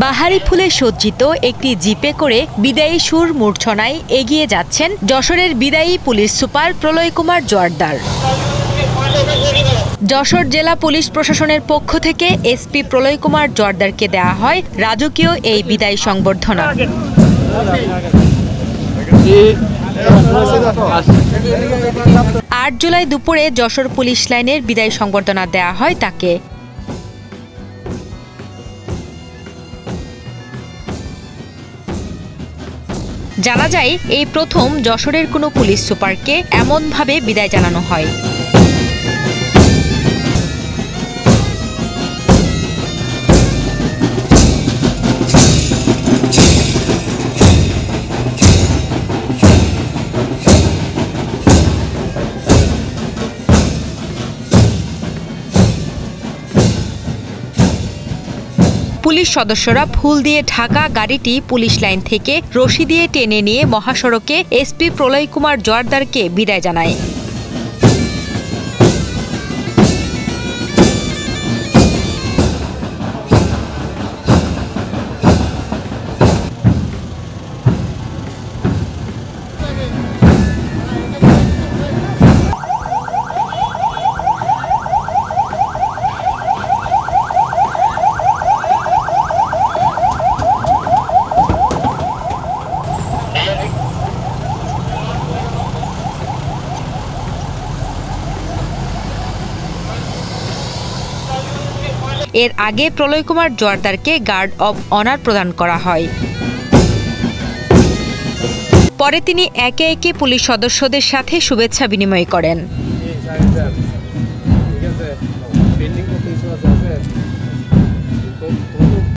বাহারি ফুলে সজ্জিত একটি জিপে করে বিদায়ী সুর মূর্ছনায় এগিয়ে যাচ্ছেন যশোরের বিদায়ী পুলিশ সুপার প্রলয় কুমার জোয়ারদার। যশোর জেলা পুলিশ প্রশাসনের পক্ষ থেকে এসপি প্রলয় কুমার জোয়ারদারকে দেওয়া হয় রাজকীয় এই বিদায়ী সংবর্ধনা। 8 জুলাই দুপুরে যশোর পুলিশ লাইনের বিদায়ী সংবর্ধনা দেওয়া হয় তাকে। জানা যায় এই প্রথম যশোরের কোনো পুলিশ সুপারকে এমনভাবে বিদায় জানানো হয়। পুলিশ সদস্যরা ফুল দিয়ে ঢাকা গাড়িটি পুলিশ লাইন থেকে রশি দিয়ে টেনে নিয়ে মহাসড়কে এসপি প্রলয় কুমার জোয়ারদারকে বিদায় জানায়। এর আগে প্রলয় কুমার জোয়ারদারকে গার্ড অব অনার প্রদান করা হয়। পরে তিনি একে একে পুলিশ সদস্যদের সাথে শুভেচ্ছা বিনিময় করেন।